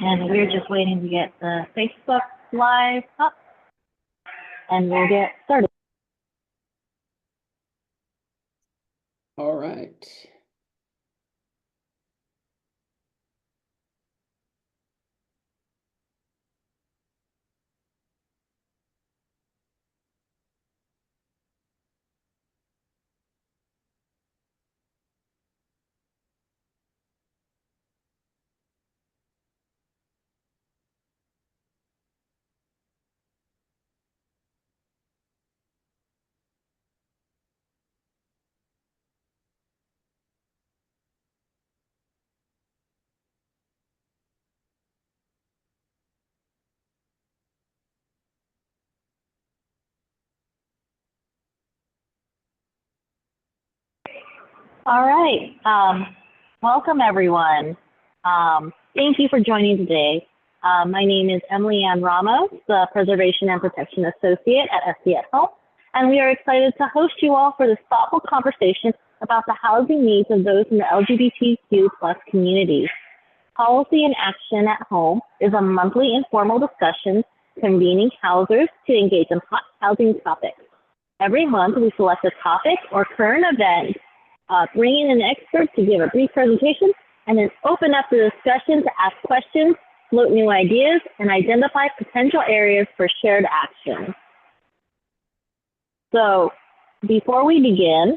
And we're just waiting to get the Facebook Live up, and we'll get started. All right. All right. Welcome, everyone. Thank you for joining today. My name is Emily Ann Ramos, the Preservation and Protection Associate at SC at Home, and we are excited to host you all for this thoughtful conversation about the housing needs of those in the LGBTQ plus community. Policy and Action at Home is a monthly informal discussion convening housers to engage in hot housing topics. Every month, we select a topic or current event, bring in an expert to give a brief presentation, and then open up the discussion to ask questions, float new ideas, and identify potential areas for shared action. So before we begin,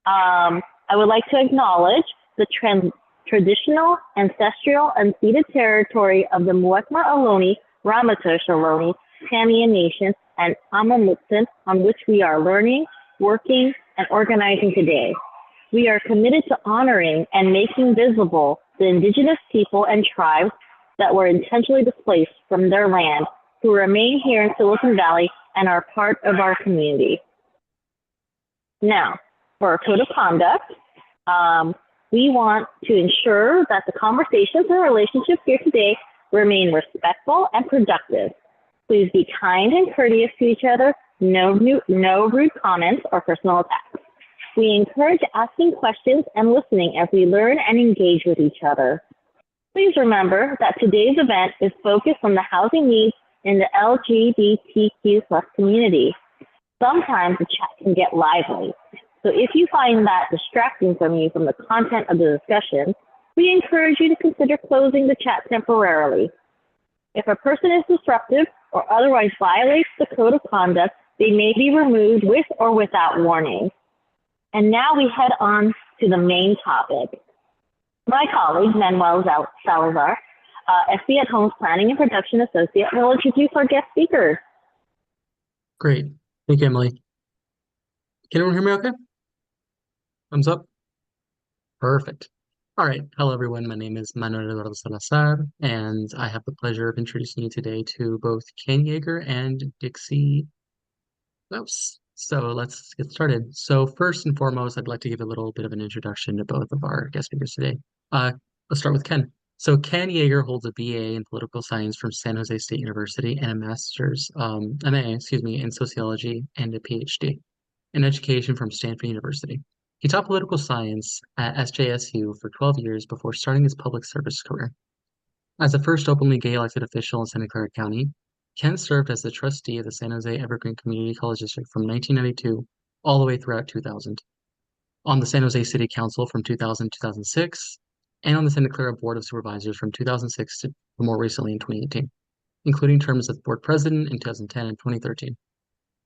I would like to acknowledge the traditional, ancestral, and ceded territory of the Muwekma Ohlone, Ramaytush Ohlone, Tamiya Nation, and Amamutsin, on which we are learning, working, and organizing today. We are committed to honoring and making visible the indigenous people and tribes that were intentionally displaced from their land, who remain here in Silicon Valley and are part of our community. Now, for our code of conduct, we want to ensure that the conversations and relationships here today remain respectful and productive. Please be kind and courteous to each other, no rude comments or personal attacks. We encourage asking questions and listening as we learn and engage with each other. Please remember that today's event is focused on the housing needs in the LGBTQ plus community. Sometimes the chat can get lively. So if you find that distracting from you from the content of the discussion, we encourage you to consider closing the chat temporarily. If a person is disruptive or otherwise violates the code of conduct, they may be removed with or without warning. And now we head on to the main topic. My colleague, Manuel Salazar, SC at Home's Planning and Production Associate, will introduce our guest speakers. Great. Thank you, Emily. Can everyone hear me okay? Thumbs up? Perfect. All right. Hello, everyone. My name is Manuel Salazar, and I have the pleasure of introducing you today to both Ken Yeager and Dixie Lira-Baus. So let's get started. So first and foremost, I'd like to give a little bit of an introduction to both of our guest speakers today. Let's start with Ken. So Ken Yeager holds a BA in political science from San Jose State University and a master's, MA, in sociology and a PhD in education from Stanford University. He taught political science at SJSU for 12 years before starting his public service career. As the first openly gay elected official in Santa Clara County, Ken served as the trustee of the San Jose Evergreen Community College District from 1992 all the way throughout 2000, on the San Jose City Council from 2000 to 2006, and on the Santa Clara Board of Supervisors from 2006 to more recently in 2018, including terms as board president in 2010 and 2013.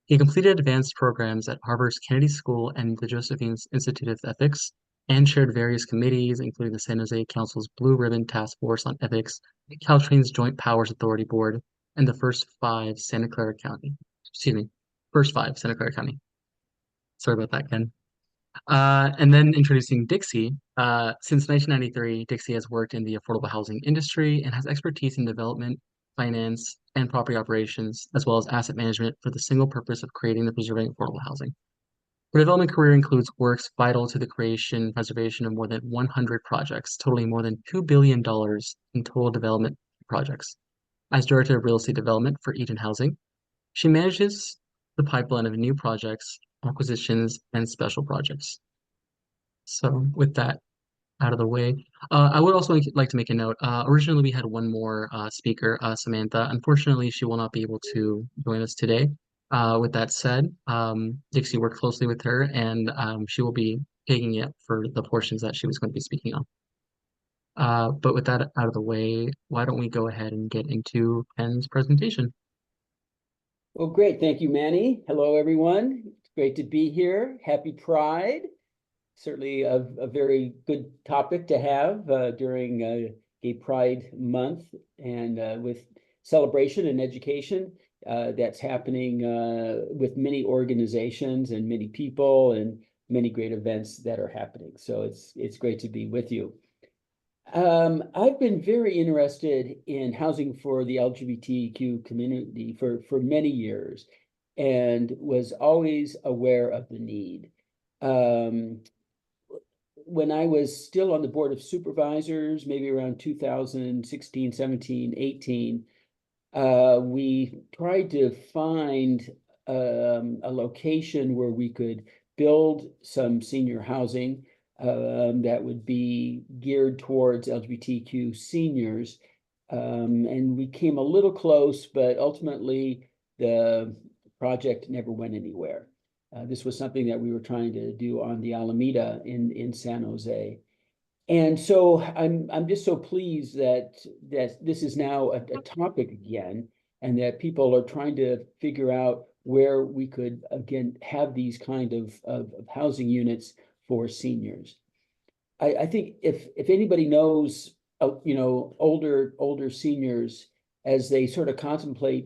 He completed advanced programs at Harvard's Kennedy School and the Josephine Institute of Ethics, and chaired various committees, including the San Jose Council's Blue Ribbon Task Force on Ethics, Caltrain's Joint Powers Authority Board, and the first five Santa Clara County. Sorry about that, Ken. And then introducing Dixie. Since 1993, Dixie has worked in the affordable housing industry and has expertise in development, finance, and property operations, as well as asset management for the single purpose of creating and preserving affordable housing. Her development career includes works vital to the creation and preservation of more than 100 projects, totaling more than $2 billion in total development projects. As Director of Real Estate Development for Eden Housing, she manages the pipeline of new projects, acquisitions, and special projects. So with that out of the way, I would also like to make a note. Originally, we had one more speaker, Samantha. Unfortunately, she will not be able to join us today. With that said, Dixie worked closely with her, and she will be taking it for the portions that she was going to be speaking on. But with that out of the way, why don't we go ahead and get into Ken's presentation? Well, great. Thank you, Manny. Hello, everyone. It's great to be here. Happy Pride. Certainly a very good topic to have during Gay Pride Month and with celebration and education that's happening with many organizations and many people and many great events that are happening. So it's great to be with you. I've been very interested in housing for the LGBTQ community for many years and was always aware of the need. When I was still on the Board of Supervisors, maybe around 2016, 17, 18, we tried to find a location where we could build some senior housing that would be geared towards LGBTQ seniors. And we came a little close, but ultimately the project never went anywhere. This was something that we were trying to do on the Alameda in San Jose. And so I'm just so pleased that this is now a topic again, and that people are trying to figure out where we could again have these kind of housing units for seniors. I think if anybody knows older seniors as they sort of contemplate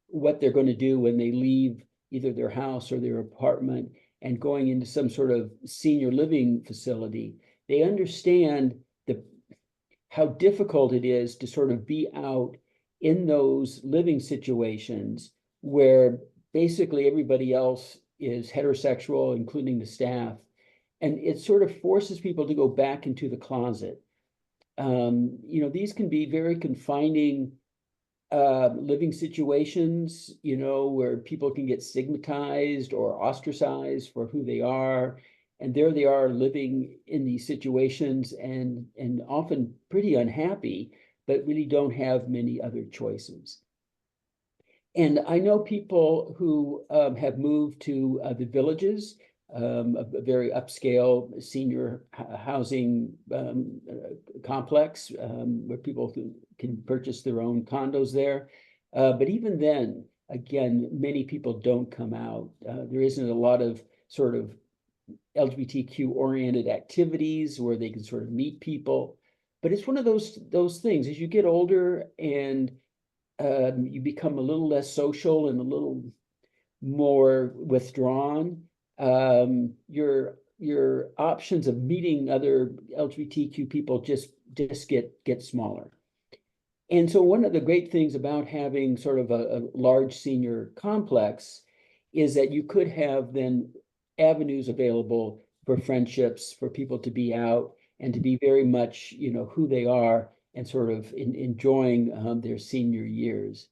what they're going to do when they leave either their house or their apartment and going into some sort of senior living facility, they understand how difficult it is to sort of be out in those living situations where basically everybody else is heterosexual, including the staff. And it sort of forces people to go back into the closet. These can be very confining living situations, where people can get stigmatized or ostracized for who they are. And there they are living in these situations and often pretty unhappy, but really don't have many other choices. And I know people who have moved to the villages, a very upscale senior housing complex where people can purchase their own condos there. But even then, again, many people don't come out. There isn't a lot of sort of LGBTQ oriented activities where they can sort of meet people. But it's one of those things as you get older and you become a little less social and a little more withdrawn. Your options of meeting other LGBTQ people just get smaller. And so one of the great things about having sort of a large senior complex is that you could have then avenues available for friendships, for people to be out and to be very much, who they are and sort of enjoying their senior years.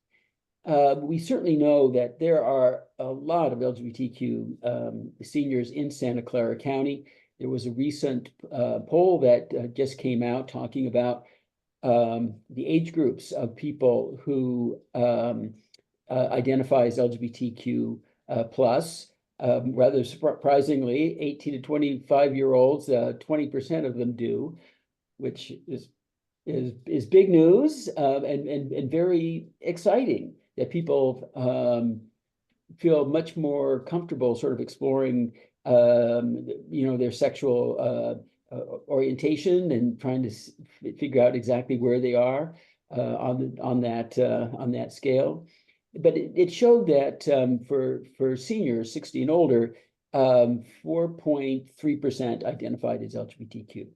We certainly know that there are a lot of LGBTQ seniors in Santa Clara County. There was a recent poll that just came out talking about the age groups of people who identify as LGBTQ plus. Rather surprisingly, 18 to 25-year-olds, 20% of them do, which is big news and very exciting that people feel much more comfortable sort of exploring their sexual orientation and trying to figure out exactly where they are on that scale. But it showed that for seniors 60 and older, 4.3% identified as LGBTQ.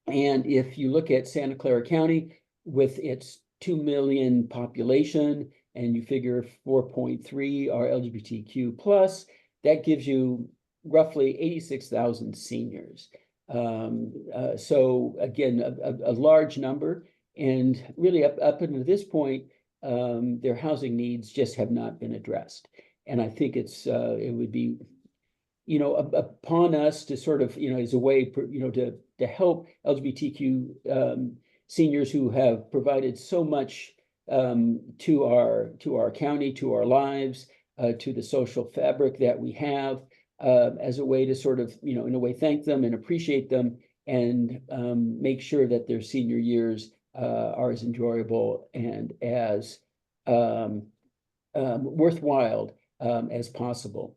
And if you look at Santa Clara County with its 2 million population and you figure 4.3 are LGBTQ plus, that gives you roughly 86,000 seniors. So again, a large number, and really up until this point, their housing needs just have not been addressed. And I think it would be, upon us to sort of, as a way, to to help LGBTQ seniors who have provided so much to our county, to our lives, to the social fabric that we have, as a way to sort of, in a way, thank them and appreciate them, and make sure that their senior years are as enjoyable and as worthwhile as possible.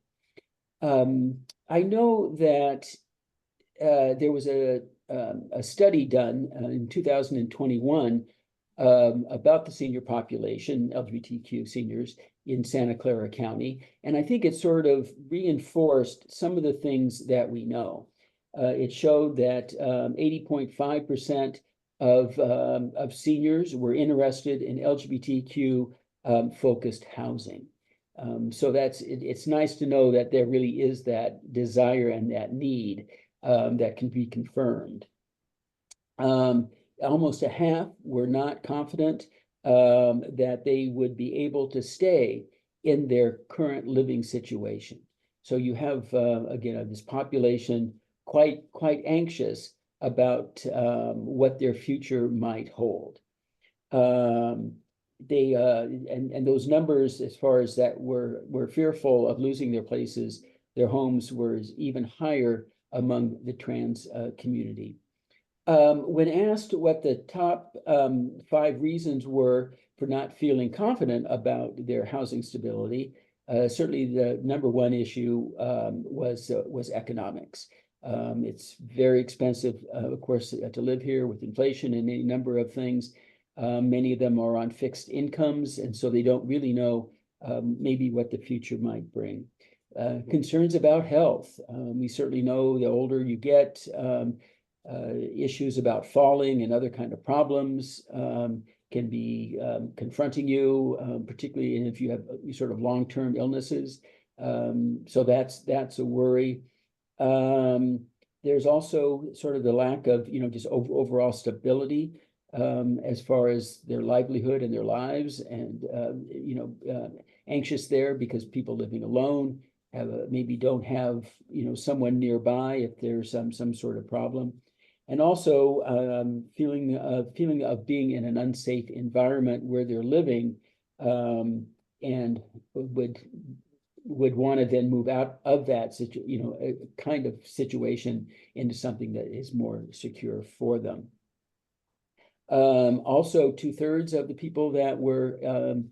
I know that there was a study done in 2021 about the senior population, LGBTQ seniors in Santa Clara County, and I think it sort of reinforced some of the things that we know. It showed that 80.5% of seniors were interested in LGBTQ focused housing. So it's nice to know that there really is that desire and that need that can be confirmed. Almost a half were not confident that they would be able to stay in their current living situation. So you have, again, this population quite anxious about what their future might hold. And those numbers, as far as that, were fearful of losing their places, their homes, were even higher among the trans community. When asked what the top 5 reasons were for not feeling confident about their housing stability, certainly the #1 issue was economics. It's very expensive, of course, to live here with inflation and any number of things. Many of them are on fixed incomes, and so they don't really know maybe what the future might bring. Concerns about health. We certainly know the older you get, issues about falling and other kind of problems can be confronting you, particularly if you have sort of long-term illnesses. So that's a worry. There's also sort of the lack of, just overall stability as far as their livelihood and their lives, and anxious there because people living alone maybe don't have someone nearby if there's some sort of problem, and also feeling of being in an unsafe environment where they're living, and would want to then move out of that kind of situation into something that is more secure for them. Also, 2/3 of the people that were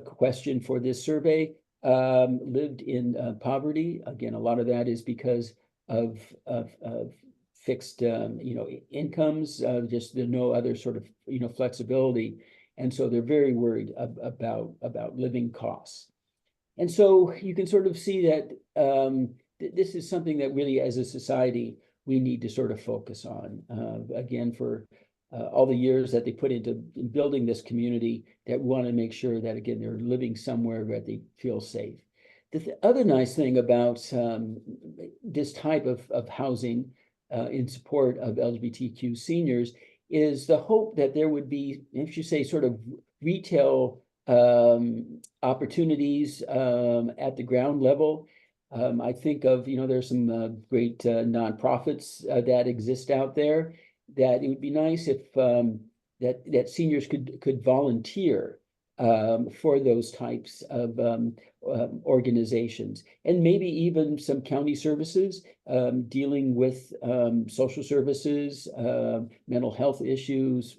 questioned for this survey lived in poverty. Again, a lot of that is because of fixed incomes. Just there's no other sort of flexibility, and so they're very worried about living costs. And so you can sort of see that this is something that really, as a society, we need to sort of focus on. Again, for all the years that they put into building this community, that we want to make sure that, again, they're living somewhere where they feel safe. The other nice thing about this type of housing in support of LGBTQ seniors is the hope that there would be, if you say, sort of retail opportunities at the ground level. I think of, there's some great nonprofits that exist out there, that it would be nice if that seniors could volunteer for those types of organizations, and maybe even some county services dealing with social services, mental health issues,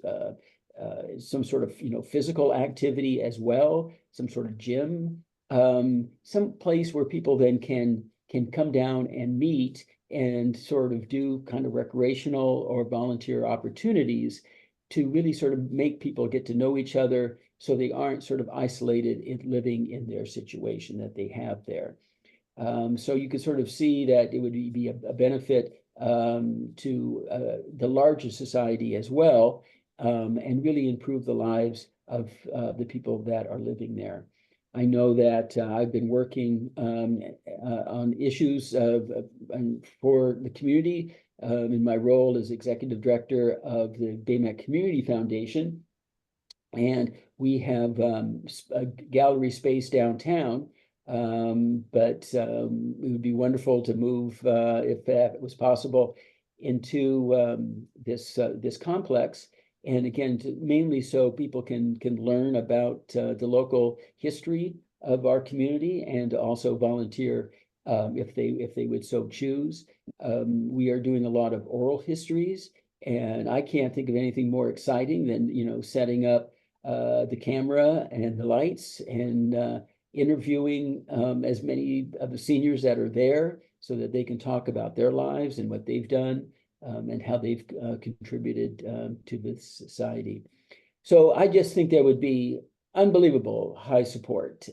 some sort of physical activity as well, some sort of gym, some place where people then can come down and meet and sort of do kind of recreational or volunteer opportunities to really sort of make people get to know each other, so they aren't sort of isolated in living in their situation that they have there. So you can sort of see that it would be a benefit to the larger society as well, and really improve the lives of the people that are living there. I know that I've been working on issues for the community in my role as executive director of the Baymack Community Foundation, and we have a gallery space downtown, but it would be wonderful to move, if that was possible, into this complex. And again, mainly so people can learn about the local history of our community and also volunteer if they would so choose. We are doing a lot of oral histories, and I can't think of anything more exciting than setting up the camera and the lights and interviewing as many of the seniors that are there so that they can talk about their lives and what they've done and how they've contributed to the society. So I just think there would be unbelievable high support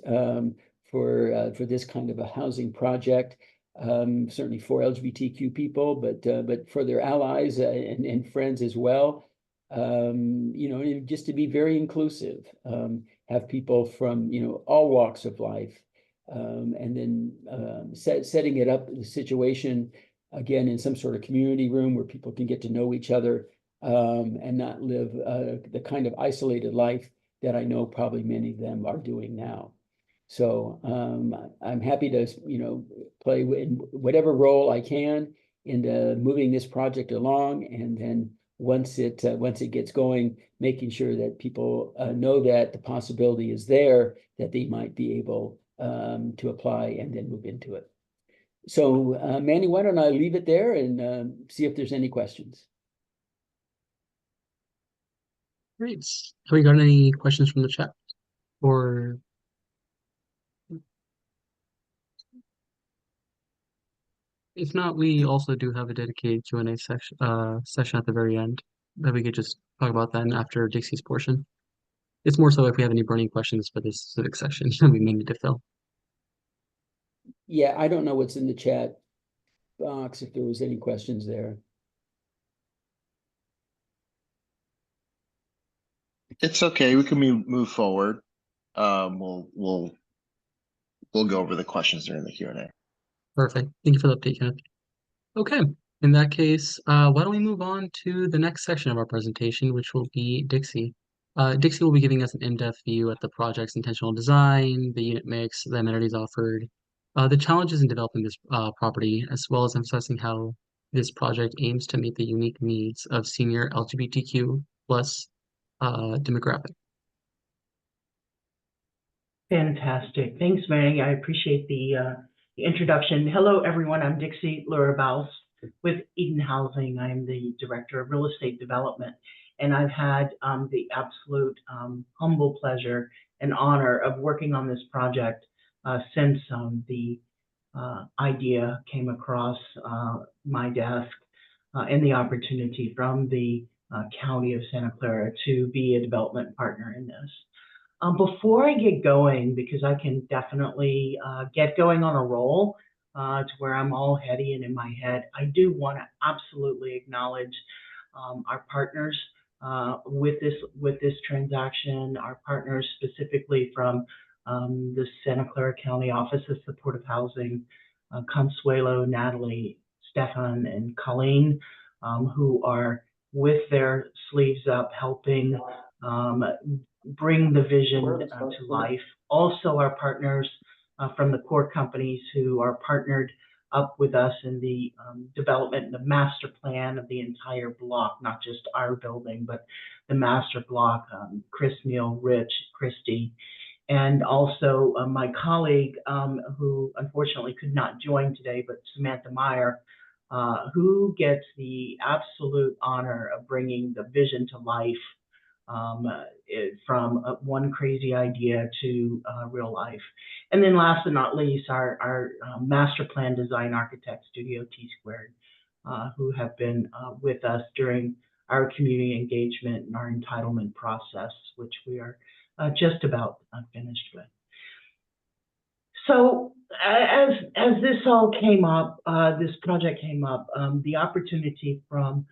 for this kind of a housing project, certainly for LGBTQ people, but for their allies and friends as well. Just to be very inclusive, have people from all walks of life, and then setting it up, the situation again in some sort of community room where people can get to know each other and not live the kind of isolated life that I know probably many of them are doing now. So I'm happy to play in whatever role I can in moving this project along, and then once it gets going, making sure that people know that the possibility is there that they might be able to apply and then move into it. So Manny, why don't I leave it there and see if there's any questions? Great. Have we got any questions from the chat? Or if not, we also do have a dedicated Q&A session at the very end that we could just talk about then after Dixie's portion. It's more so if we have any burning questions for this specific section that we may need to fill. Yeah, I don't know what's in the chat box, if there was any questions there. It's okay. We can move forward. We'll go over the questions during the Q&A. Perfect. Thank you for the update, Kenneth. Okay. In that case, why don't we move on to the next section of our presentation, which will be Dixie. Dixie will be giving us an in-depth view at the project's intentional design, the unit mix, the amenities offered, the challenges in developing this property, as well as emphasizing how this project aims to meet the unique needs of senior LGBTQ plus demographic. Fantastic. Thanks, Manny. I appreciate the introduction. Hello, everyone. I'm Dixie Lira-Baus with Eden Housing. I'm the Director of Real Estate Development, and I've had the absolute humble pleasure and honor of working on this project since the idea came across my desk and the opportunity from the County of Santa Clara to be a development partner in this. Before I get going, because I can definitely get going on a roll to where I'm all heady and in my head, I do want to absolutely acknowledge our partners with this transaction, our partners specifically from the Santa Clara County Office of Supportive Housing, Consuelo, Natalie, Stefan, and Colleen, who are with their sleeves up helping bring the vision to life. Also our partners from the core companies who are partnered up with us in the development and the master plan of the entire block, not just our building, but the master block, Chris Neal, Rich, Christy, and also my colleague who unfortunately could not join today, but Samantha Meyer, who gets the absolute honor of bringing the vision to life from one crazy idea to real life. And then last but not least, our master plan design architect, Studio T Squared, who have been with us during our community engagement and our entitlement process, which we are just about finished with. So as this all came up, this project came up, the opportunity from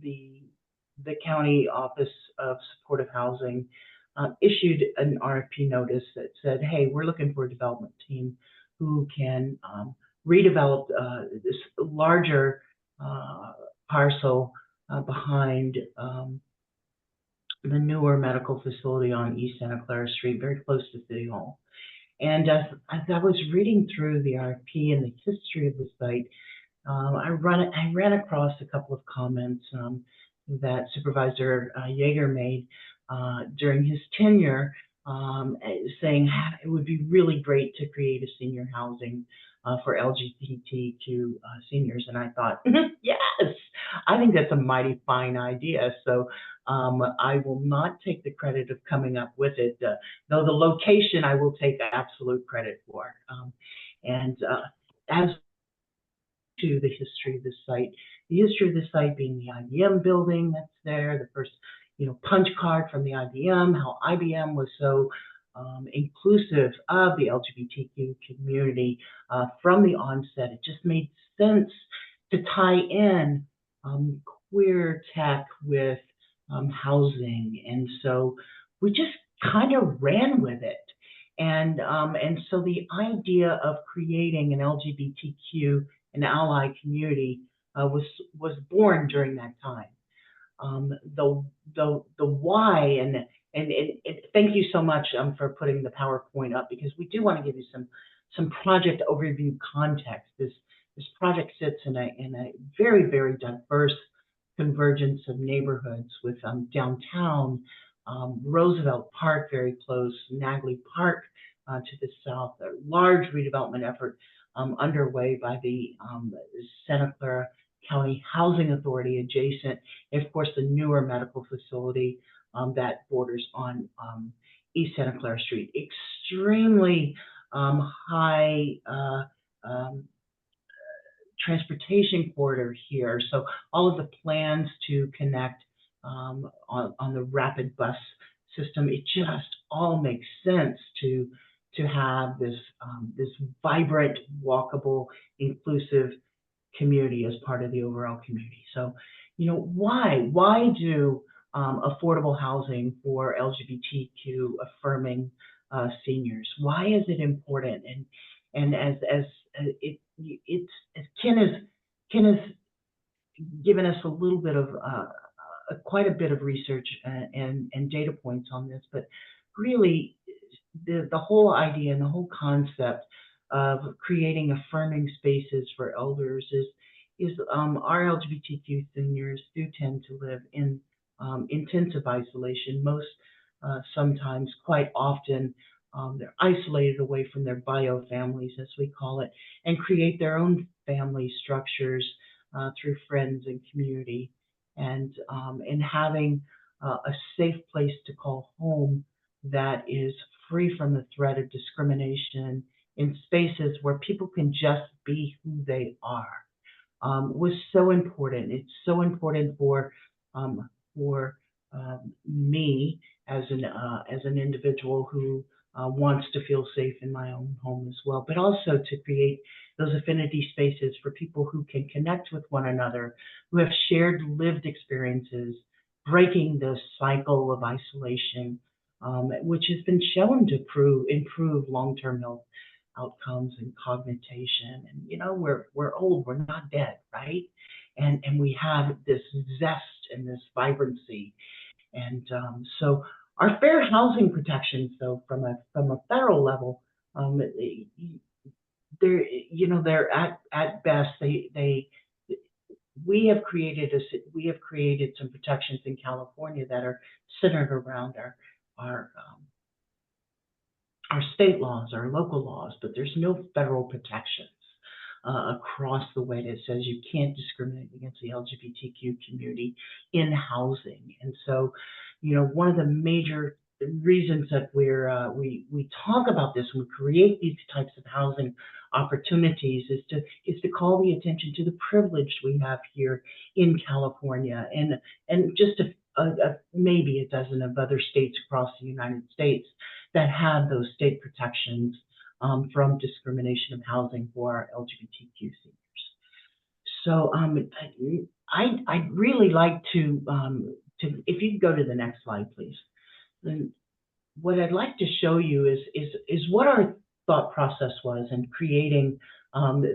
the County Office of Supportive Housing issued an RFP notice that said, hey, we're looking for a development team who can redevelop this larger parcel behind the newer medical facility on East Santa Clara Street, very close to City Hall. And as I was reading through the RFP and the history of the site, I ran across a couple of comments that Supervisor Yeager made during his tenure, saying it would be really great to create a senior housing for LGBTQ seniors. And I thought, yes, I think that's a mighty fine idea. So I will not take the credit of coming up with it, though the location I will take absolute credit for. And as to the history of the site being the IBM building that's there, the first, punch card from the IBM, how IBM was so inclusive of the LGBTQ community from the onset. It just made sense to tie in queer tech with housing, and so we just kind of ran with it. And so the idea of creating an LGBTQ and ally community was born during that time. The why, and thank you so much for putting the PowerPoint up, because we do want to give you some project overview context. This project sits in a very, very diverse convergence of neighborhoods with downtown, Roosevelt Park very close, Nagley Park to the south, a large redevelopment effort underway by the Santa Clara County Housing Authority adjacent, and of course the newer medical facility that borders on East Santa Clara Street. Extremely high transportation corridor here. So all of the plans to connect on the rapid bus system, it just all makes sense to have this vibrant, walkable, inclusive community as part of the overall community. So, why do affordable housing for LGBTQ affirming seniors? Why is it important? And as Ken has given us a little bit of quite a bit of research and data points on this, but really the whole idea and the whole concept of creating affirming spaces for elders is our LGBTQ seniors do tend to live in intensive isolation. Most sometimes, quite often, they're isolated away from their bio families, as we call it, and create their own family structures through friends and community, and having a safe place to call home that is free from the threat of discrimination in spaces where people can just be who they are was so important. It's so important for me as an individual who wants to feel safe in my own home as well, but also to create those affinity spaces for people who can connect with one another, who have shared lived experiences, breaking the cycle of isolation, which has been shown to improve long-term health outcomes and cognition. And we're old, we're not dead, right? And we have this zest and this vibrancy. And so our fair housing protections, though, from a federal level, they're at best we have created some protections in California that are centered around our state laws, our local laws, but there's no federal protections across the way that says you can't discriminate against the LGBTQ community in housing. And so, one of the major reasons that we talk about this and we create these types of housing opportunities is to call the attention to the privilege we have here in California, and just maybe a dozen of other states across the United States that have those state protections from discrimination of housing for our LGBTQ seniors. So I'd really like to if you could go to the next slide, please. Then what I'd like to show you is what our thought process was in creating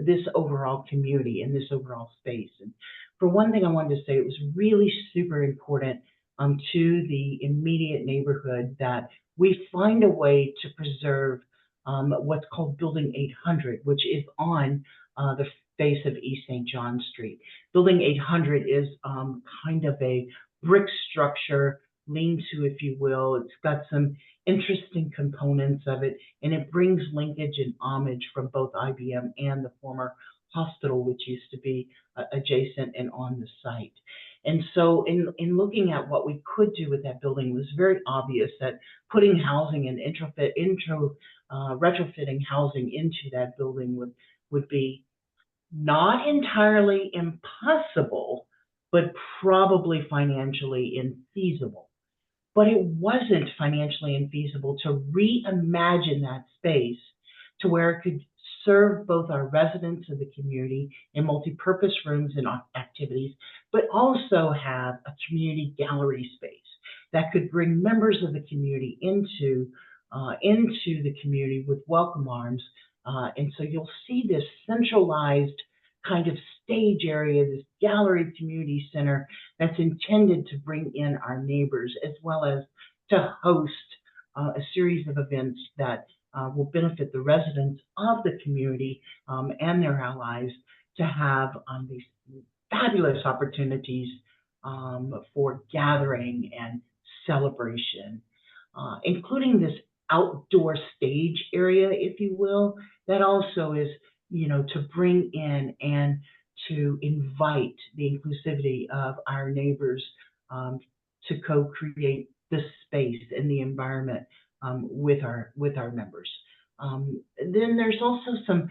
this overall community and this overall space. And for one thing, I wanted to say it was really super important to the immediate neighborhood that we find a way to preserve what's called Building 800, which is on the space of East St. John Street. Building 800 is kind of a brick structure, lean-to, if you will. It's got some interesting components of it, and it brings linkage and homage from both IBM and the former hospital, which used to be adjacent and on the site. And so in looking at what we could do with that building, it was very obvious that putting housing and retrofitting housing into that building would be not entirely impossible, but probably financially infeasible. But it wasn't financially infeasible to reimagine that space to where it could serve both our residents of the community in multi-purpose rooms and activities, but also have a community gallery space that could bring members of the community into the community with welcome arms. And so you'll see this centralized kind of stage area, this gallery community center that's intended to bring in our neighbors, as well as to host a series of events that will benefit the residents of the community and their allies to have these fabulous opportunities for gathering and celebration, including this outdoor stage area, if you will, that also is, to bring in and to invite the inclusivity of our neighbors to co-create the space and the environment with our members. Then there's also some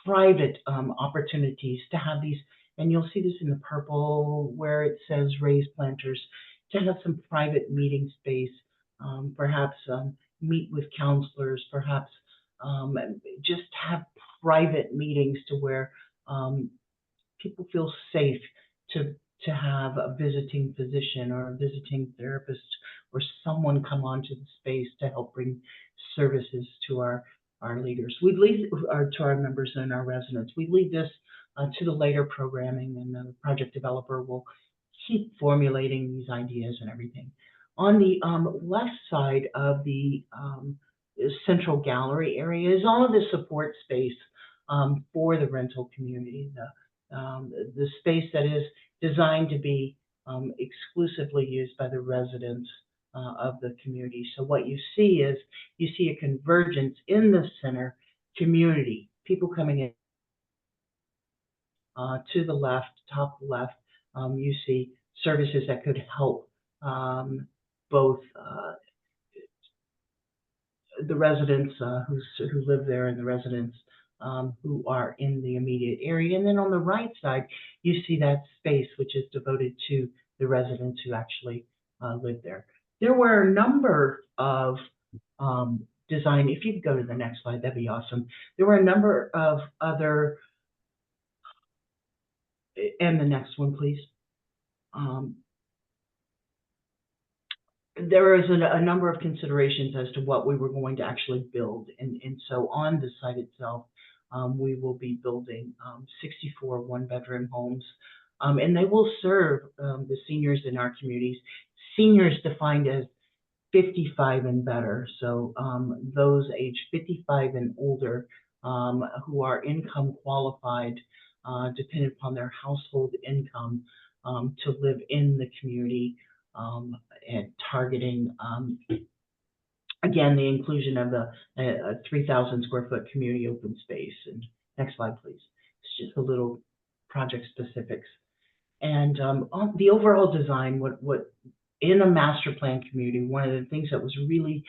private opportunities to have these, and you'll see this in the purple where it says raised planters, to have some private meeting space, perhaps meet with counselors, perhaps just have private meetings to where people feel safe to have a visiting physician or a visiting therapist or someone come onto the space to help bring services to our leaders. We leave to our members and our residents. We leave this to the later programming, and the project developer will keep formulating these ideas and everything. On the left side of the central gallery area is all of the support space for the rental community, the space that is designed to be exclusively used by the residents of the community. So what you see is, you see a convergence in the center community, people coming in to the left, top left, you see services that could help both the residents who live there and the residents who are in the immediate area. And then on the right side, you see that space which is devoted to the residents who actually live there. There were a number of design, if you could go to the next slide, that'd be awesome. There were a number of other, and the next one, please. There is a number of considerations as to what we were going to actually build. And so on the site itself, we will be building 64 one-bedroom homes, and they will serve the seniors in our communities. Seniors defined as 55 and better, so those age 55 and older who are income qualified, depending upon their household income, to live in the community, and targeting, again, the inclusion of a 3,000 square foot community open space. And next slide, please. It's just a little project specifics. And on the overall design, what in a master plan community, one of the things that was really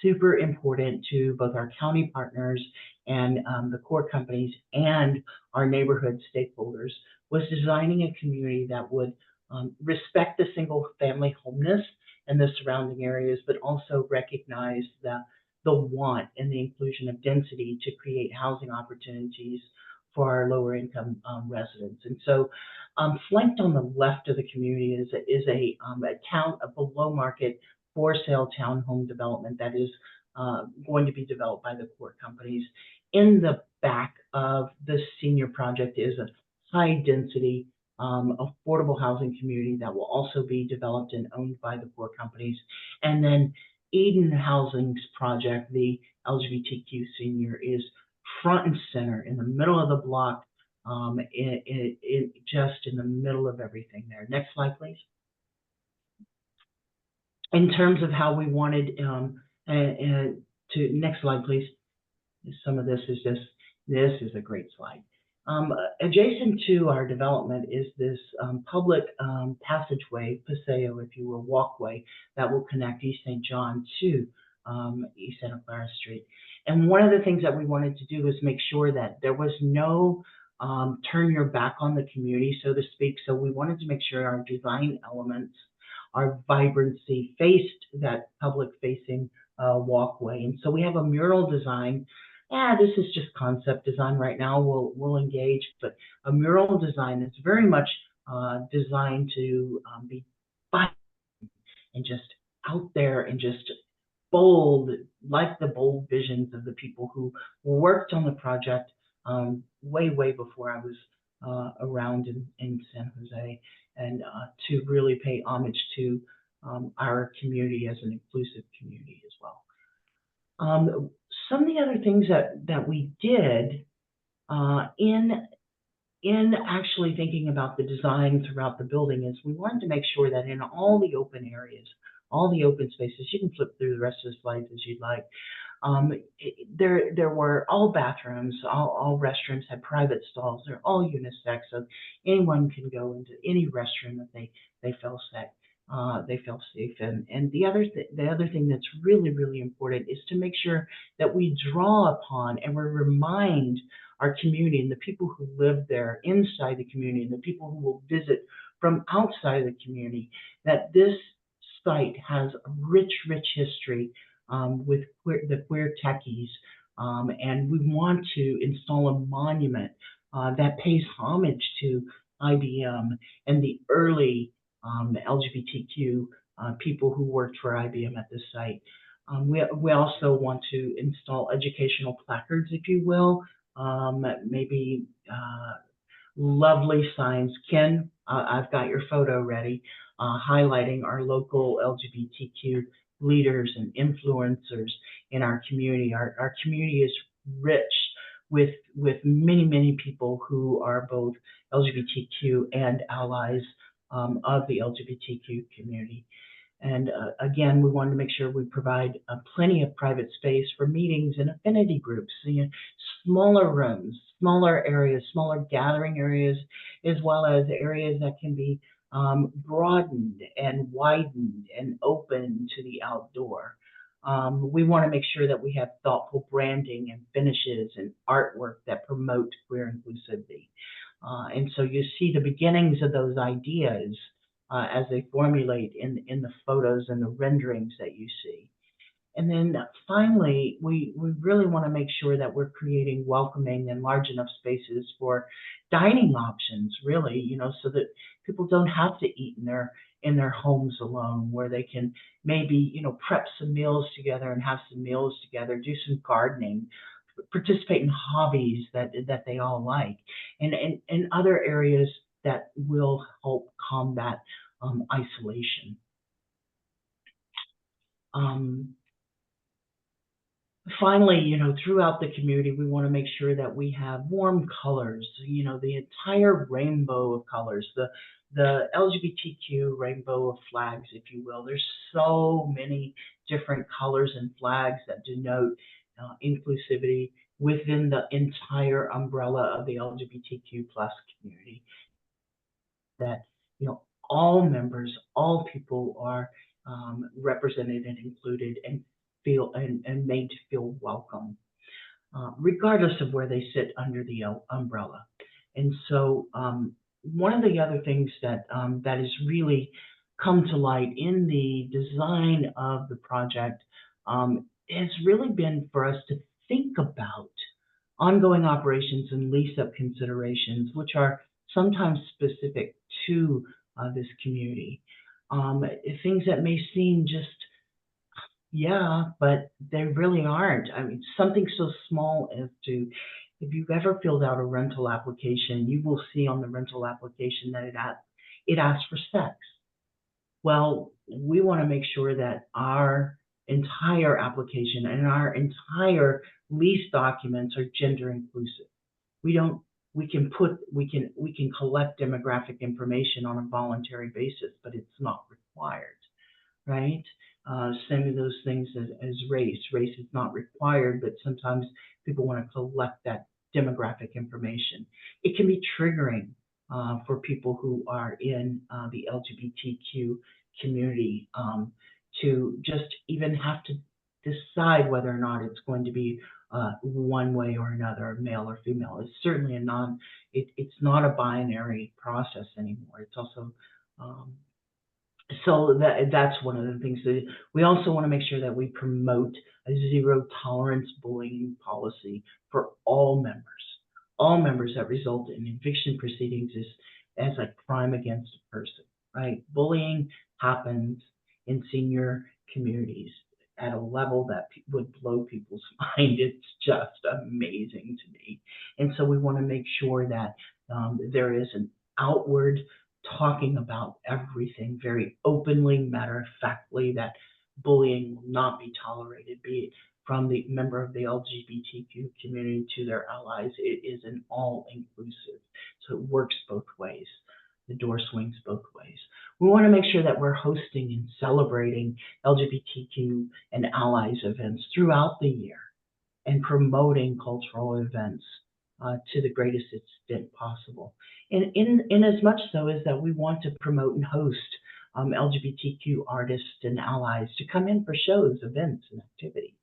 super important to both our county partners and the core companies and our neighborhood stakeholders was designing a community that would respect the single family homeness and the surrounding areas, but also recognize the want and the inclusion of density to create housing opportunities for our lower income residents. And so flanked on the left of the community is a below market for sale townhome development that is going to be developed by the core companies. In the back of the senior project is a high density affordable housing community that will also be developed and owned by the core companies. And then Eden Housing's project, the LGBTQ senior, is front and center in the middle of the block, just in the middle of everything there. Next slide, please. In terms of how we wanted next slide, please. Some of this is a great slide. Adjacent to our development is this public passageway, paseo, if you will, walkway that will connect East St. John to East Santa Clara Street. And one of the things that we wanted to do was make sure that there was no turn your back on the community, so to speak. So we wanted to make sure our design elements, our vibrancy faced that public facing walkway. And so we have a mural design. This is just concept design right now. We'll engage, but a mural design is very much designed to be vibrant and just out there and just bold, like the bold visions of the people who worked on the project way before I was around in San Jose, and to really pay homage to our community as an inclusive community as well. Some of the other things that we did in actually thinking about the design throughout the building is we wanted to make sure that in all the open areas, all the open spaces, you can flip through the rest of the slides as you'd like, there were all bathrooms, all restrooms had private stalls. They're all unisex, so anyone can go into any restroom that they feel safe. And the other thing that's really important is to make sure that we draw upon and we remind our community and the people who live there inside the community and the people who will visit from outside of the community that this site has a rich history with the queer techies, and we want to install a monument that pays homage to IBM and the early LGBTQ people who worked for IBM at this site. We also want to install educational placards, if you will, maybe lovely signs. Ken, I've got your photo ready, highlighting our local LGBTQ leaders and influencers in our community. Our community is rich with many people who are both LGBTQ and allies of the LGBTQ community. And again, we wanted to make sure we provide plenty of private space for meetings and affinity groups, smaller rooms, smaller areas, smaller gathering areas, as well as areas that can be broadened and widened and open to the outdoor. We want to make sure that we have thoughtful branding and finishes and artwork that promote queer inclusivity. And so you see the beginnings of those ideas as they formulate in the photos and the renderings that you see. And then finally, we really want to make sure that we're creating welcoming and large enough spaces for dining options, really, so that people don't have to eat in their homes alone, where they can maybe, prep some meals together and have some meals together, do some gardening, participate in hobbies that they all like, and other areas that will help combat isolation. Finally, throughout the community, we want to make sure that we have warm colors, the entire rainbow of colors, the LGBTQ rainbow of flags, if you will. There's so many different colors and flags that denote inclusivity within the entire umbrella of the LGBTQ plus community. That, all members, all people are represented and included and feel and made to feel welcome, regardless of where they sit under the umbrella. And so one of the other things that has really come to light in the design of the project has really been for us to think about ongoing operations and lease-up considerations, which are sometimes specific to this community. Things that may seem just, but they really aren't. I mean, something so small as to, if you've ever filled out a rental application, you will see on the rental application that it asks for sex. Well, we want to make sure that our entire application and our entire lease documents are gender inclusive. We don't we can collect demographic information on a voluntary basis, but it's not required, right? Same of those things as race. Race is not required, but sometimes people want to collect that demographic information. It can be triggering for people who are in the LGBTQ community to just even have to decide whether or not it's going to be one way or another, male or female. It's certainly it's not a binary process anymore. It's also so that's one of the things that we also want to make sure that we promote a zero tolerance bullying policy for all members that result in eviction proceedings as a crime against a person, right? Bullying happens in senior communities at a level that would blow people's mind. It's just amazing to me. And so we want to make sure that there is an outward talking about everything very openly, matter-of-factly, that bullying will not be tolerated, be it from the member of the LGBTQ community to their allies. It is an all-inclusive, so it works both ways. The door swings both ways. We want to make sure that we're hosting and celebrating LGBTQ and allies events throughout the year and promoting cultural events to the greatest extent possible. And in as much so as that we want to promote and host LGBTQ artists and allies to come in for shows, events, and activities,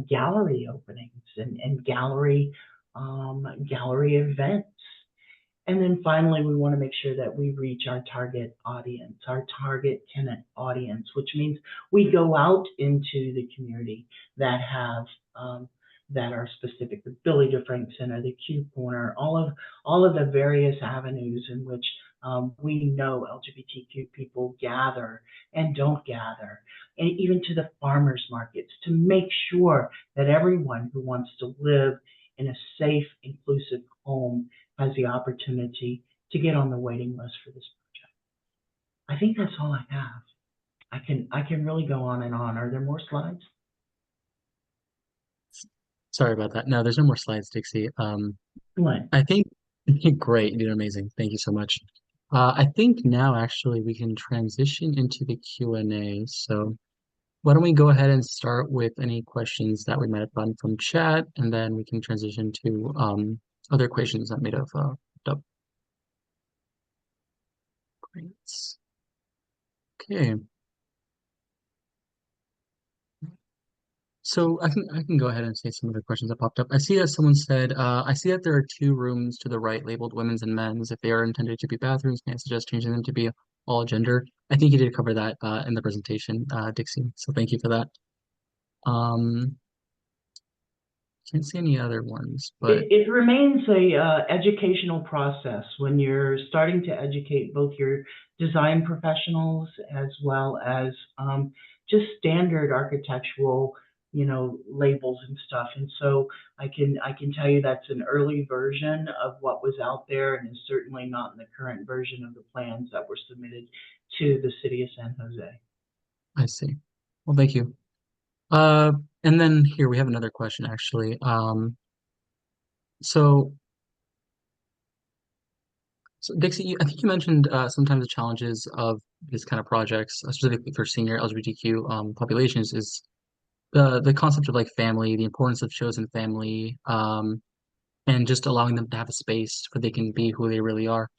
gallery openings and gallery events. And then finally, we want to make sure that we reach our target audience, our target tenant audience, which means we go out into the community that have that are specific. The Billy DeFrank Center, the Q Corner, all of the various avenues in which we know LGBTQ people gather and don't gather, and even to the farmers markets, to make sure that everyone who wants to live in a safe, inclusive home has the opportunity to get on the waiting list for this project. I think that's all I have. I can really go on and on. Are there more slides? Sorry about that. No, there's no more slides, Dixie. What? I think great, you did amazing. Thank you so much. I think now actually we can transition into the Q&A. So why don't we go ahead and start with any questions that we might have gotten from chat, and then we can transition to other questions that may have popped up. Great. Okay. So I can go ahead and say some of the questions that popped up. I see that someone said, I see that there are 2 rooms to the right labeled women's and men's. If they are intended to be bathrooms, may I suggest changing them to be all gender? I think you did cover that in the presentation, Dixie. So thank you for that. Can't see any other ones, but it remains a educational process when you're starting to educate both your design professionals as well as just standard architectural, labels and stuff. And so I can tell you that's an early version of what was out there, and is certainly not in the current version of the plans that were submitted to the city of San Jose. I see. Well, thank you. And then here we have another question actually. So Dixie, I think you mentioned sometimes the challenges of these kind of projects, specifically for senior LGBTQ populations, is the concept of like family, the importance of chosen family, and just allowing them to have a space where they can be who they really are.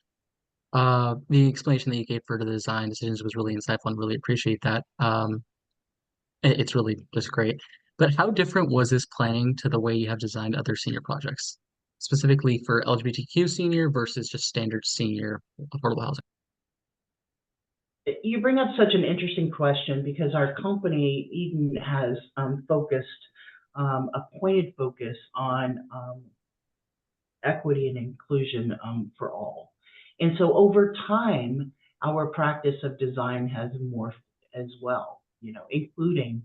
The explanation that you gave for the design decisions was really insightful, and really appreciate that. It's really just great. But how different was this planning to the way you have designed other senior projects, specifically for LGBTQ senior versus just standard senior affordable housing? You bring up such an interesting question, because our company, Eden, has a pointed focus on equity and inclusion for all. And so over time, our practice of design has morphed as well, including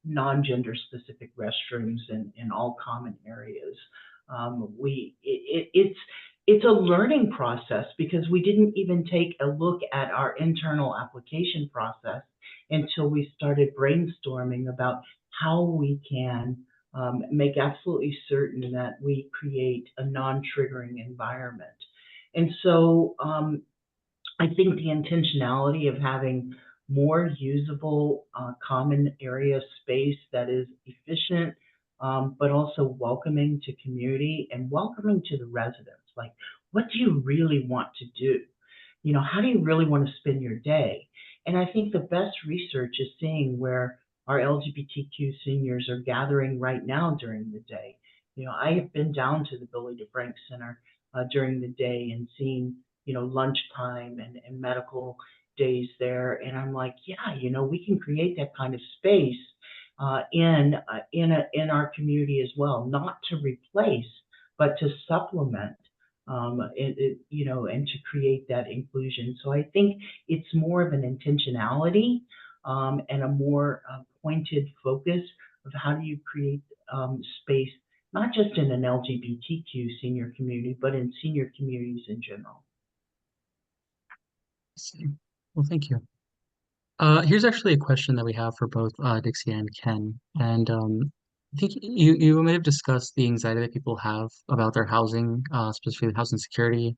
non-gender specific restrooms in all common areas. It's a learning process, because we didn't even take a look at our internal application process until we started brainstorming about how we can make absolutely certain that we create a non-triggering environment. And so I think the intentionality of having more usable common area space that is efficient, but also welcoming to community and welcoming to the residents. Like, what do you really want to do? You know, how do you really want to spend your day? And I think the best research is seeing where our LGBTQ seniors are gathering right now during the day. You know, I have been down to the Billy DeFrank Center during the day and seen, you know, lunchtime and medical days there. And I'm like, yeah, you know, we can create that kind of space in our community as well, not to replace, but to supplement you know, and to create that inclusion. So I think it's more of an intentionality and a more pointed focus of how do you create space, not just in an LGBTQ senior community, but in senior communities in general. Well, thank you. Here's actually a question that we have for both Dixie and Ken. And I think you may have discussed the anxiety that people have about their housing, specifically housing security,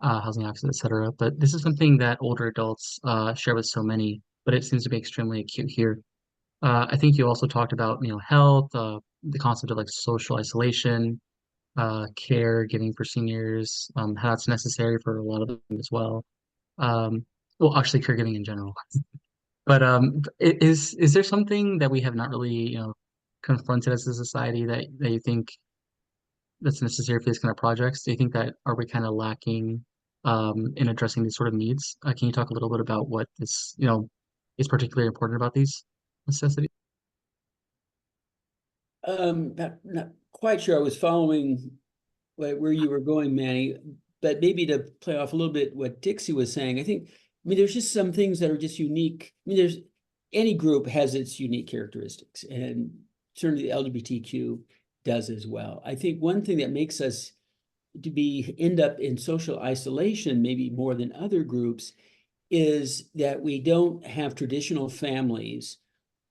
housing access, etc. But this is something that older adults share with so many, but it seems to be extremely acute here. I think you also talked about, you know, health, the concept of like social isolation, caregiving for seniors, how that's necessary for a lot of them as well. Um, well, actually, caregiving in general. But is there something that we have not really, you know, confronted as a society that you think that's necessary for these kind of projects? Do you think that are we kind of lacking in addressing these sort of needs? Can you talk a little bit about what this, you know, is particularly important about these necessities? Not quite sure I was following where you were going, Manny, but maybe to play off a little bit what Dixie was saying, I think, I mean, there's just some things that are just unique. I mean, any group has its unique characteristics, and certainly the LGBTQ does as well. I think one thing that makes us end up in social isolation, maybe more than other groups, is that we don't have traditional families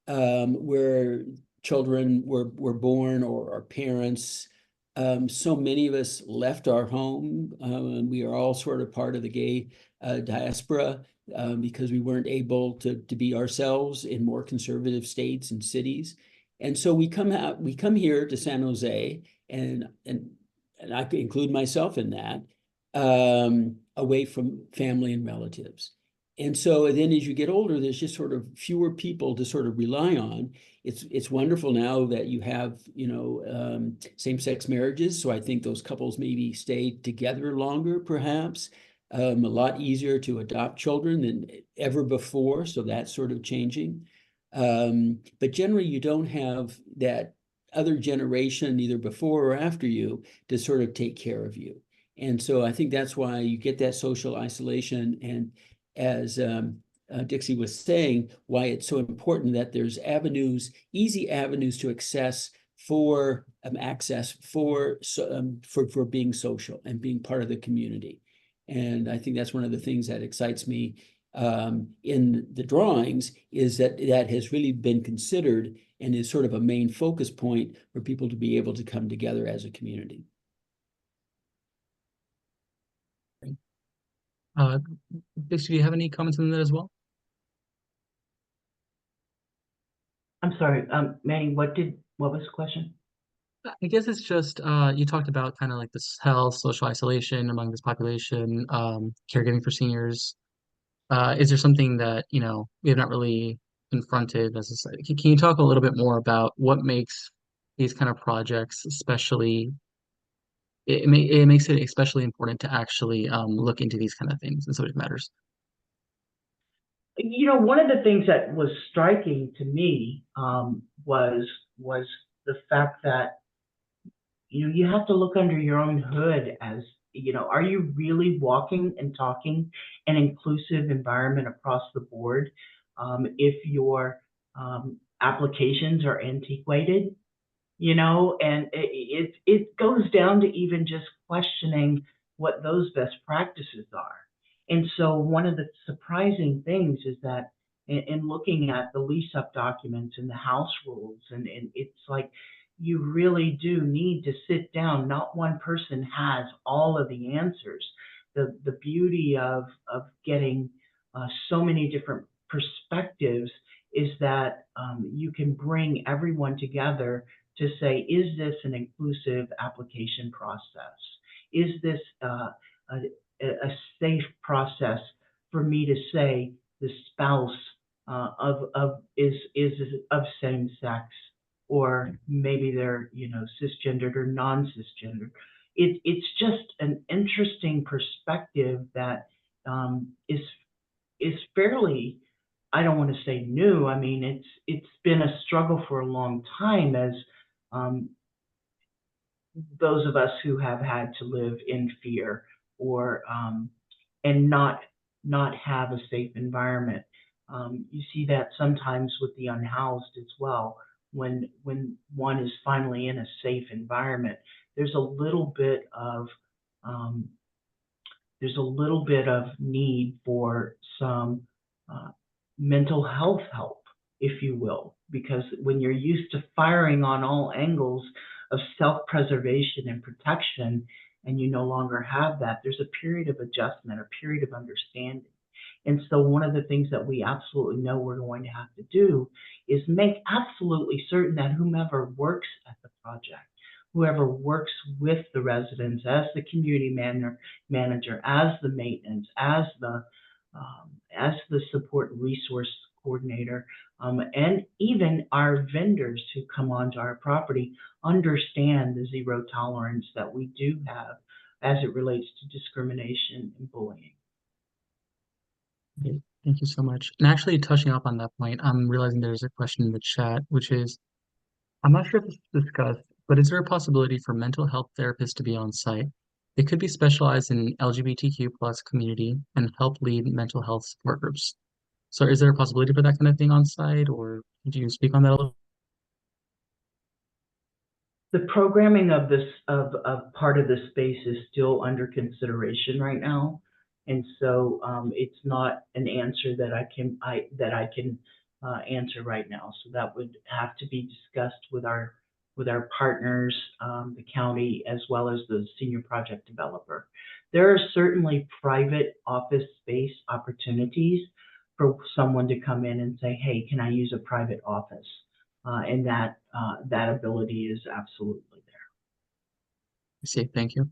where children were born, or our parents. So many of us left our home. We are all sort of part of the gay diaspora because we weren't able to be ourselves in more conservative states and cities. And so we come here to San Jose, and I could include myself in that, away from family and relatives. And so then as you get older, there's just sort of fewer people to sort of rely on. It's wonderful now that you have, you know, same-sex marriages. So I think those couples maybe stay together longer, perhaps. A lot easier to adopt children than ever before. So that's sort of changing. But generally, you don't have that other generation, either before or after you, to sort of take care of you. And so I think that's why you get that social isolation. And as Dixie was saying, why it's so important that there's easy avenues to access for being social and being part of the community. And I think that's one of the things that excites me in the drawings, is that has really been considered and is sort of a main focus point for people to be able to come together as a community. Dixie, do you have any comments on that as well? I'm sorry, Manny, what was the question? I guess it's just you talked about kind of like this health, social isolation among this population, caregiving for seniors. Is there something that, you know, we have not really confronted as a society? Can you talk a little bit more about what makes these kind of projects especially, it makes it especially important to actually look into these kind of things and subject matters? You know, one of the things that was striking to me was the fact that, you know, you have to look under your own hood. As you know, are you really walking and talking an inclusive environment across the board? If your applications are antiquated, you know, and it goes down to even just questioning what those best practices are. And so one of the surprising things is that in looking at the lease up documents and the house rules, and it's like, you really do need to sit down. Not one person has all of the answers. The beauty of getting so many different perspectives is that you can bring everyone together to say, is this an inclusive application process? Is this a safe process for me to say the spouse is of same sex, or maybe they're cisgendered or non-cisgendered. It's just an interesting perspective that is fairly, I don't want to say new. I mean, it's been a struggle for a long time, as those of us who have had to live in fear or and not have a safe environment. You see that sometimes with the unhoused as well. When one is finally in a safe environment, there's a little bit of need for some mental health help, if you will, because when you're used to firing on all angles of self-preservation and protection, and you no longer have that, there's a period of adjustment, a period of understanding. And so one of the things that we absolutely know we're going to have to do is make absolutely certain that whomever works at the project, whoever works with the residents as the community manager, as the maintenance, as the support resource coordinator, and even our vendors who come onto our property understand the zero tolerance that we do have as it relates to discrimination and bullying. Okay, thank you so much. And actually, touching up on that point, I'm realizing there's a question in the chat, which is, I'm not sure if this is discussed, but is there a possibility for mental health therapists to be on site? They could be specialized in LGBTQ plus community and help lead mental health support groups. So is there a possibility for that kind of thing on site, or could you speak on that a little? The programming of this of part of the space is still under consideration right now, and so it's not an answer that I can answer right now. So that would have to be discussed with our partners, the county, as well as the senior project developer. There are certainly private office space opportunities for someone to come in and say, hey, can I use a private office? And that ability is absolutely there. I see, thank you.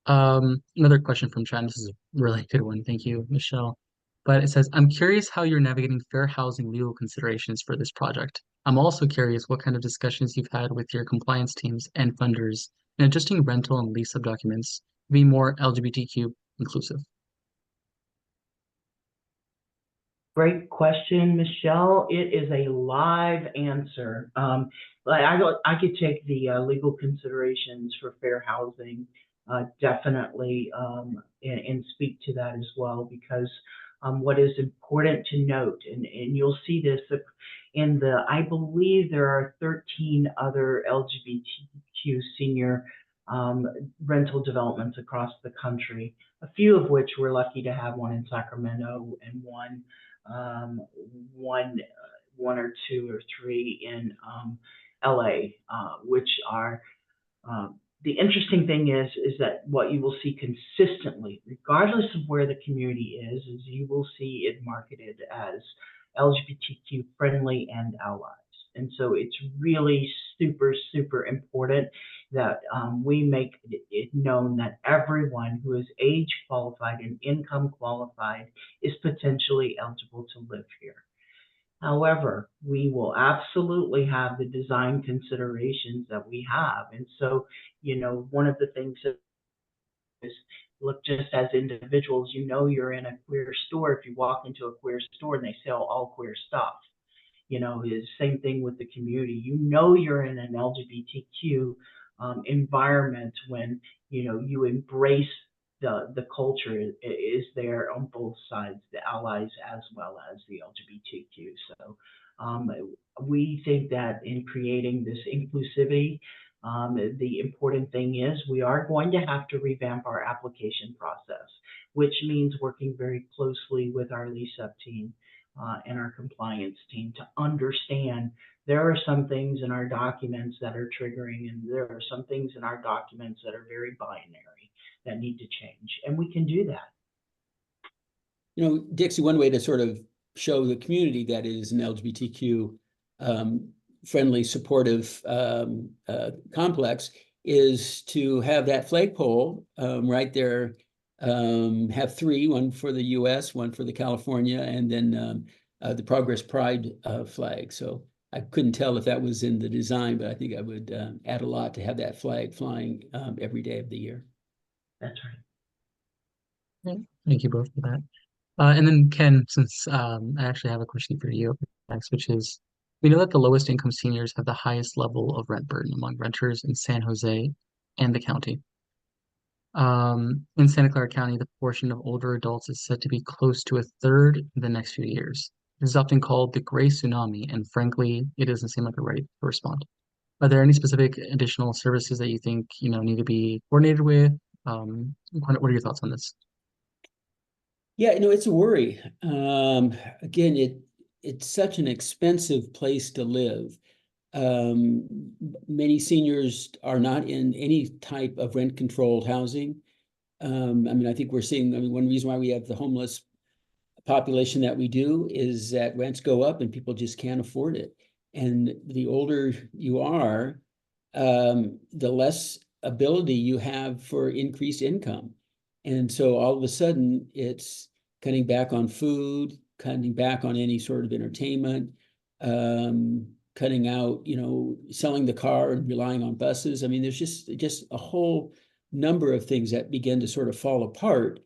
Another question from chat. This is a really good one. Thank you, Michelle. But it says, I'm curious how you're navigating fair housing legal considerations for this project. I'm also curious what kind of discussions you've had with your compliance teams and funders in adjusting rental and lease-up documents to be more LGBTQ inclusive. Great question, Michelle. It is a live answer. I could take the legal considerations for fair housing definitely and speak to that as well, because what is important to note, and you'll see this in I believe there are 13 other LGBTQ senior rental developments across the country, a few of which we're lucky to have one in Sacramento and one or two or three in LA, which are the interesting thing is that what you will see consistently, regardless of where the community is you will see it marketed as LGBTQ friendly and allies. And so it's really super, super important that we make it known that everyone who is age qualified and income qualified is potentially eligible to live here. However, we will absolutely have the design considerations that we have. And so, one of the things is, look, just as individuals, you're in a queer store if you walk into a queer store and they sell all queer stuff. Is the same thing with the community. You're in an LGBTQ environment when you embrace the culture is there on both sides, the allies as well as the LGBTQ. So we think that in creating this inclusivity, the important thing is we are going to have to revamp our application process, which means working very closely with our lease-up team and our compliance team to understand there are some things in our documents that are triggering, and there are some things in our documents that are very binary that need to change, and we can do that. You know, Dixie, one way to sort of show the community that it is an LGBTQ friendly, supportive complex is to have that flagpole right there, have three, one for the US, one for the California, and then the Progress Pride flag. So I couldn't tell if that was in the design, but I think I would add a lot to have that flag flying every day of the year. That's right. Thank you both for that. And then Ken, since I actually have a question for you next, which is, we know that the lowest income seniors have the highest level of rent burden among renters in San Jose and the county. In Santa Clara County, the proportion of older adults is said to be close to a third in the next few years. This is often called the gray tsunami, and frankly, it doesn't seem like a right to respond. Are there any specific additional services that you think, need to be coordinated with? What are your thoughts on this? Yeah, it's a worry. Again, it's such an expensive place to live. Many seniors are not in any type of rent-controlled housing. I think we're seeing, one reason why we have the homeless population that we do is that rents go up and people just can't afford it. And the older you are, the less ability you have for increased income. And so all of a sudden, it's cutting back on food, cutting back on any sort of entertainment, cutting out, selling the car and relying on buses. There's just a whole number of things that begin to sort of fall apart.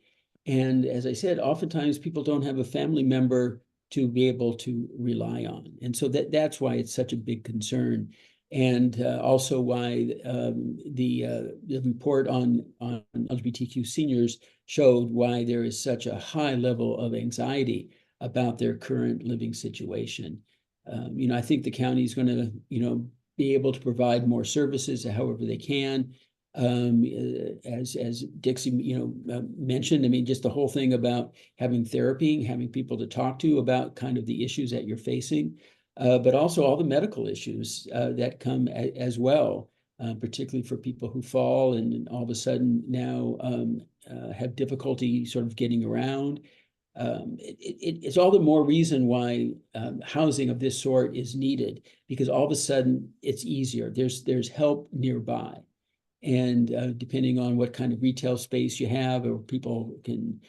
And as I said, oftentimes people don't have a family member to be able to rely on. And so that's why it's such a big concern. And also why the report on LGBTQ seniors showed why there is such a high level of anxiety about their current living situation. I think the county is going to, be able to provide more services however they can. As Dixie, mentioned, just the whole thing about having therapy, having people to talk to about kind of the issues that you're facing. But also all the medical issues that come as well, particularly for people who fall and all of a sudden now have difficulty sort of getting around. It's all the more reason why housing of this sort is needed, because all of a sudden it's easier. There's help nearby. And depending on what kind of retail space you have, or people can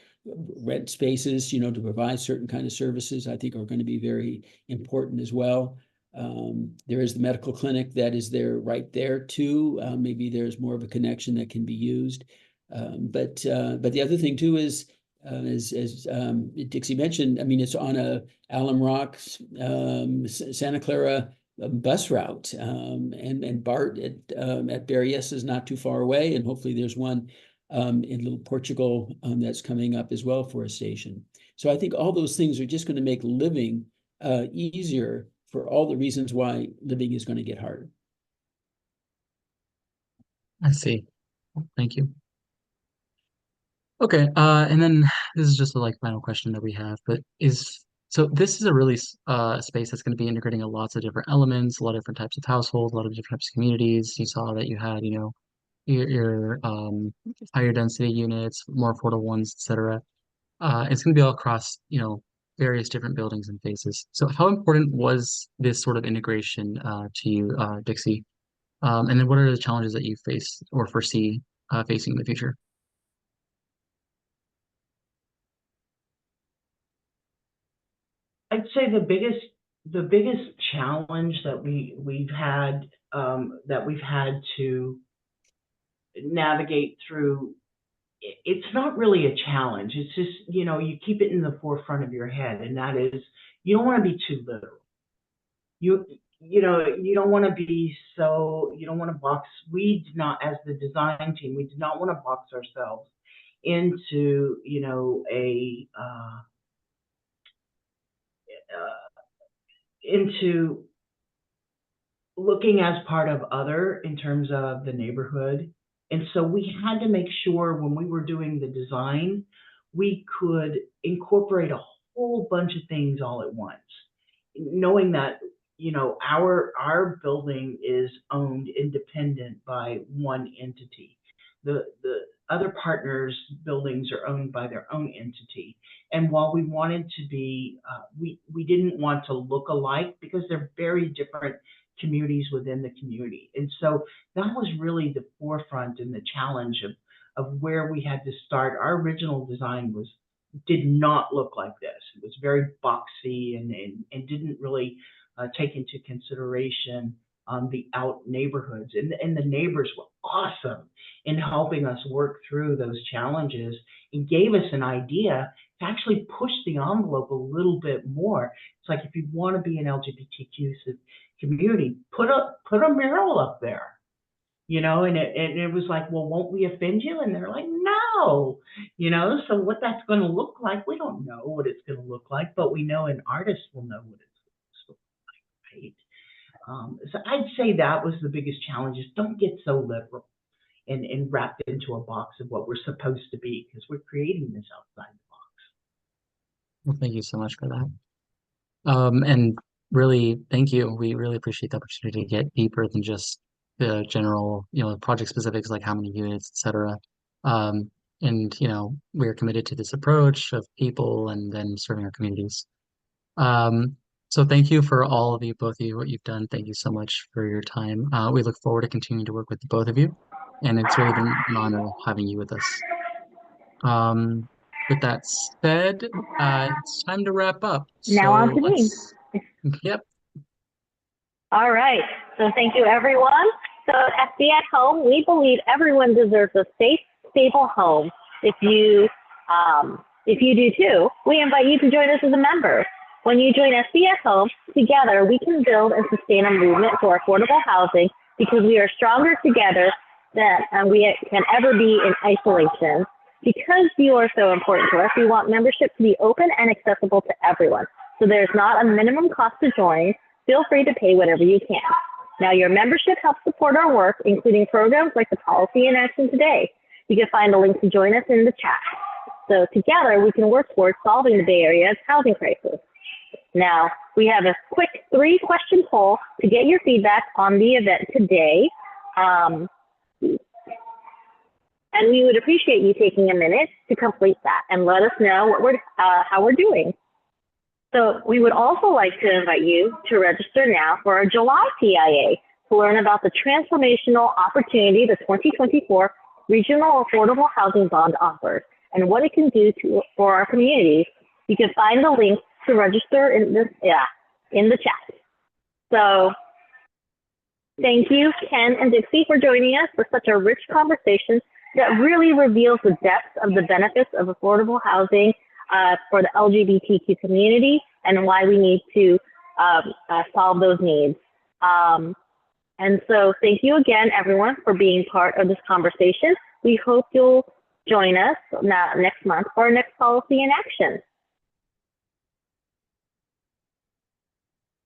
rent spaces, to provide certain kind of services, I think are going to be very important as well. There is the medical clinic that is there right there too. Maybe there's more of a connection that can be used. But the other thing too is, as Dixie mentioned, it's on a Alum Rock, Santa Clara bus route, and BART at Berryessa is not too far away, and hopefully there's one in Little Portugal that's coming up as well for a station. So I think all those things are just going to make living easier for all the reasons why living is going to get harder. I see. Thank you. Okay, and then this is just a final question that we have, but so this is a really space that's going to be integrating lots of different elements, a lot of different types of households, a lot of different types of communities. You saw that you had, your higher density units, more affordable ones, etc. It's going to be all across, various different buildings and phases. So how important was this sort of integration to you, Dixie? And then what are the challenges that you face or foresee facing in the future? I'd say the biggest challenge that we've had to navigate through, it's not really a challenge. It's just, you keep it in the forefront of your head, and that is, you don't want to be too literal. You don't want to be you don't want to box. We did not, as the design team, we did not want to box ourselves into, into looking as part of other in terms of the neighborhood. And so we had to make sure when we were doing the design, we could incorporate a whole bunch of things all at once, knowing that, you know, our building is owned independent by one entity. The other partners' buildings are owned by their own entity. And while we wanted to be, we didn't want to look alike because they're very different communities within the community. And so that was really the forefront and the challenge of where we had to start. Our original design did not look like this. It was very boxy and didn't really take into consideration the out neighborhoods. And the neighbors were awesome in helping us work through those challenges and gave us an idea to actually push the envelope a little bit more. It's like, if you want to be an LGBTQ community, put a mural up there, you know, and it was like, well, won't we offend you? And they're like, no, you know, so what that's going to look like, we don't know what it's going to look like, but we know an artist will know what it's going to look like, right? So I'd say that was the biggest challenge, is don't get so liberal and wrapped into a box of what we're supposed to be, because we're creating this outside the box. Well, thank you so much for that. And really, thank you. We really appreciate the opportunity to get deeper than just the general, you know, project specifics, like how many units, etc. And, you know, we're committed to this approach of people and then serving our communities. So thank you for all of you, both of you, what you've done. Thank you so much for your time. We look forward to continuing to work with both of you, and it's really been an honor having you with us. With that said, it's time to wrap up. Now on to me. Yep. All right. So thank you, everyone. So at SB at Home, we believe everyone deserves a safe, stable home. If you do too, we invite you to join us as a member. When you join SB at Home, together we can build and sustain a movement for affordable housing, because we are stronger together than we can ever be in isolation. Because you are so important to us, we want membership to be open and accessible to everyone. So there's not a minimum cost to join. Feel free to pay whatever you can. Now, your membership helps support our work, including programs like the Policy in Action Today. You can find a link to join us in the chat. So together, we can work towards solving the Bay Area's housing crisis. Now, we have a quick 3-question poll to get your feedback on the event today. And we would appreciate you taking a minute to complete that and let us know how we're doing. So we would also like to invite you to register now for our July TIA to learn about the transformational opportunity the 2024 Regional Affordable Housing Bond offers and what it can do for our communities. You can find the link to register in the chat. So thank you, Ken and Dixie, for joining us for such a rich conversation that really reveals the depth of the benefits of affordable housing for the LGBTQ community and why we need to solve those needs. And so thank you again, everyone, for being part of this conversation. We hope you'll join us next month for our next Policy in Action.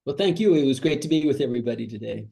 Well, thank you. It was great to be with everybody today.